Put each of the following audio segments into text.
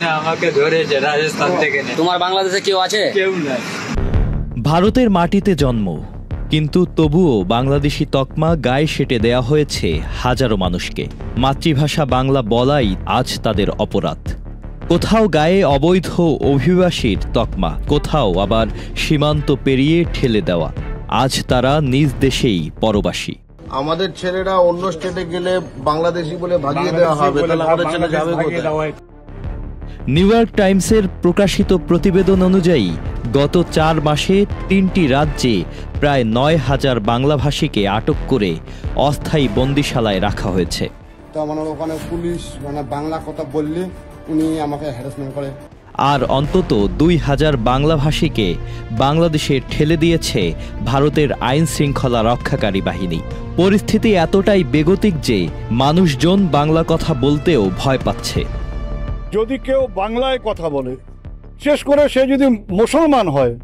আমাকে ধরেছে রাজস্থান থেকে। তোমার বাংলাদেশে কেউ আছে? কেউ নাই। ভারতের মাটিতে জন্ম, কিন্তু তবুও বাংলাদেশি তকমা গায়ে সেঁটে দেয়া হয়েছে হাজারো মানুষকে। মাতৃভাষা বাংলা বলাই আজ তাদের অপরাধ। কোথাও গায়ে অবৈধ অভিবাসীর তকমা, কোথাও আবার সীমান্ত পেরিয়ে ঠেলে দেওয়া। আজ তারা নিজ দেশেই পরবাসী। আমাদের ছেলেরা অন্য স্টেটে গেলে বাংলাদেশি বলে ভাগিয়ে দেওয়া হবে, তাহলে আমাদের ছেলে যাবে কোথায়? নিউ ইয়র্ক টাইমসের প্রকাশিত প্রতিবেদন অনুযায়ী গত 4 মাসে 3টি রাজ্যে প্রায় 9,000 বাংলাভাষীকে আটক করে অস্থায়ী বন্দিশালায় রাখা হয়েছে। তো আমার ওখানে পুলিশ বাংলা কথা বললে উনি আমাকে হ্যারাসমেন্ট করে। আর অন্তত 2,000 বাংলাভাষীকে বাংলাদেশে ঠেলে দিয়েছে ভারতের আইন শৃঙ্খলা রক্ষাকারী বাহিনী। পরিস্থিতি এতটাই বেগতিক যে মানুষজন বাংলা কথা বলতেও ভয় পাচ্ছে। যদি কেউ বাংলায় কথা বলে, শেষ করে সে যদি মুসলমান হয়,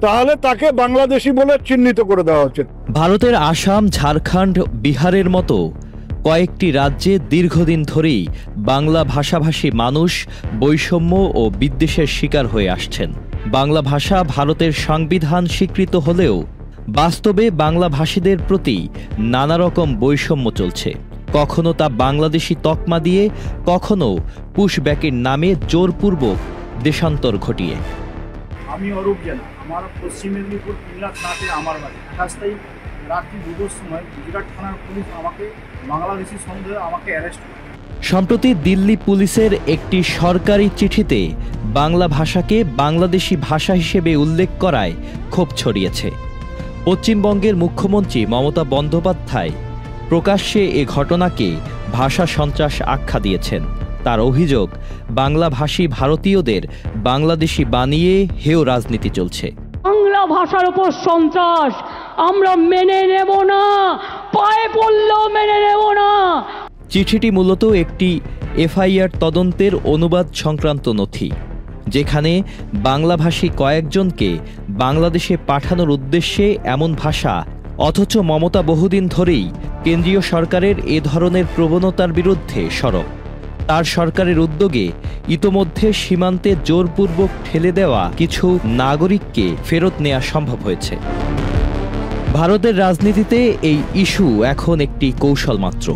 তাহলে তাকে বাংলাদেশি বলে চিহ্নিত করে দেওয়া হচ্ছে। ভারতের আসাম, ঝাড়খণ্ড, বিহারের মতো কয়েকটি রাজ্যে দীর্ঘদিন ধরেই বাংলা ভাষাভাষী মানুষ বৈষম্য ও বিদ্বেষের শিকার হয়ে আসছেন। বাংলা ভাষা ভারতের সংবিধান স্বীকৃত হলেও বাস্তবে বাংলাভাষীদের প্রতি নানা রকম বৈষম্য চলছে। কখনো তা বাংলাদেশি তকমা দিয়ে, কখনো পুশব্যাকের নামে জোরপূর্বক দেশান্তর ঘটিয়ে। আমি অরূপ জেলা, আমার পশ্চিম মেদিনীপুর 3 লাখ নাটে আমার বাড়ি। 28 তারিখ রাত্রি 2টোর সময় গুজরাট থানার পুলিশ আমাকে বাংলাদেশি সন্দেহে আমাকে অ্যারেস্ট করে। সম্প্রতি দিল্লি পুলিশের একটি সরকারি চিঠিতে বাংলা ভাষাকে বাংলাদেশি ভাষা হিসেবে উল্লেখ করায় ক্ষোভ ছড়িয়েছে। পশ্চিমবঙ্গের মুখ্যমন্ত্রী মমতা বন্দ্যোপাধ্যায় প্রকাশ্যে এ ঘটনাকে ভাষা সন্ত্রাস আখ্যা দিয়েছেন। তার অভিযোগ, বাংলাভাষী ভারতীয়দের বাংলাদেশি বানিয়ে হেয় রাজনীতি চলছে। বাংলা ভাষার উপর সন্ত্রাস আমরা মেনে নেব না, পায়ে পড়লেও মেনে নেব না। চিঠিটি মূলত একটি এফআইআর তদন্তের অনুবাদ সংক্রান্ত নথি, যেখানে বাংলাভাষী কয়েকজনকে বাংলাদেশে পাঠানোর উদ্দেশ্যে এমন ভাষা, অথচ মমতা বহুদিন ধরেই কেন্দ্রীয় সরকারের এ ধরনের প্রবণতার বিরুদ্ধে সরব। তার সরকারের উদ্যোগে ইতোমধ্যে সীমান্তে জোরপূর্বক ঠেলে দেওয়া কিছু নাগরিককে ফেরত নেওয়া সম্ভব হয়েছে। ভারতের রাজনীতিতে এই ইস্যু এখন একটি কৌশল মাত্র।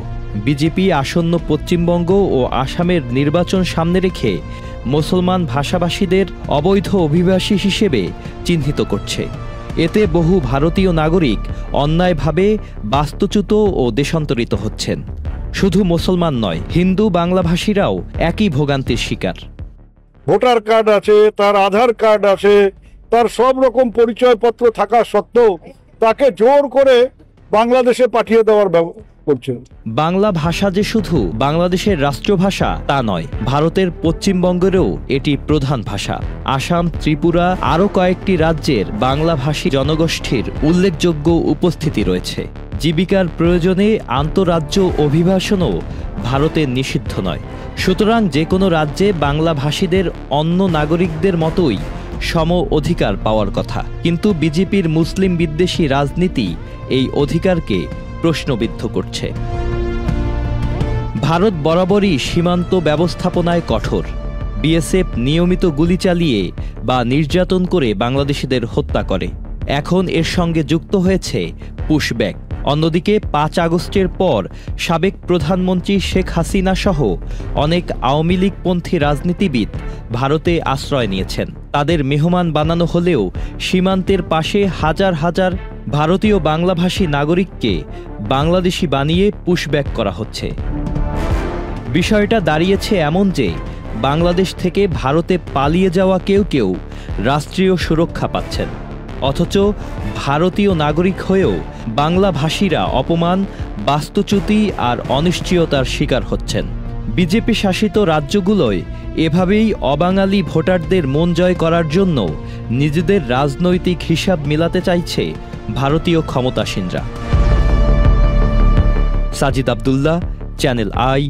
বিজেপি আসন্ন পশ্চিমবঙ্গ ও আসামের নির্বাচন সামনে রেখে মুসলমান ভাষাভাষীদের অবৈধ অভিবাসী হিসেবে চিহ্নিত করছে। এতে বহু ভারতীয় নাগরিক অন্যায়ভাবে বাস্তুচ্যুত ও দেশান্তরিত হচ্ছেন। শুধু মুসলমান নয়, হিন্দু বাংলাভাষীরাও একই ভোগান্তির শিকার। ভোটার কার্ড আছে, তার আধার কার্ড আছে, তার সব রকম পরিচয়পত্র থাকা সত্ত্বেও তাকে জোর করে বাংলাদেশে পাঠিয়ে দেওয়ার করছে। বাংলা ভাষা যে শুধু বাংলাদেশের রাষ্ট্রভাষা তা নয়, ভারতের পশ্চিমবঙ্গেরও এটি প্রধান ভাষা। আসাম, ত্রিপুরা আরও কয়েকটি রাজ্যের বাংলাভাষী জনগোষ্ঠীর উল্লেখযোগ্য উপস্থিতি রয়েছে। জীবিকার প্রয়োজনে আন্তঃরাজ্য অভিবাসনও ভারতে নিষিদ্ধ নয়। সুতরাং যে কোনো রাজ্যে বাংলাভাষীদের অন্য নাগরিকদের মতোই সম অধিকার পাওয়ার কথা। কিন্তু বিজেপির মুসলিম বিদ্বেষী রাজনীতি এই অধিকারকে প্রশ্নবিদ্ধ করছে। ভারত বরাবরই সীমান্ত ব্যবস্থাপনায় কঠোর। বিএসএফ নিয়মিত গুলি চালিয়ে বা নির্যাতন করে বাংলাদেশিদের হত্যা করে। এখন এর সঙ্গে যুক্ত হয়েছে পুশব্যাক। অন্যদিকে 5 আগস্টের পর সাবেক প্রধানমন্ত্রী শেখ হাসিনা সহ অনেক আওয়ামী লীগপন্থী রাজনীতিবিদ ভারতে আশ্রয় নিয়েছেন। তাদের মেহমান বানানো হলেও সীমান্তের পাশে হাজার হাজার ভারতীয় বাংলাভাষী নাগরিককে বাংলাদেশি বানিয়ে পুশব্যাক করা হচ্ছে। বিষয়টা দাঁড়িয়েছে এমন যে বাংলাদেশ থেকে ভারতে পালিয়ে যাওয়া কেউ কেউ রাষ্ট্রীয় সুরক্ষা পাচ্ছেন, অথচ ভারতীয় নাগরিক হয়েও বাংলাভাষীরা অপমান, বাস্তুচ্যুতি আর অনিশ্চয়তার শিকার হচ্ছেন। বিজেপি শাসিত রাজ্যগুলোয় এভাবেই অবাঙালি ভোটারদের মন জয় করার জন্য নিজেদের রাজনৈতিক হিসাব মেলাতে চাইছে ভারতীয় ক্ষমতাসীনরা। Sajid Abdullah, Channel I.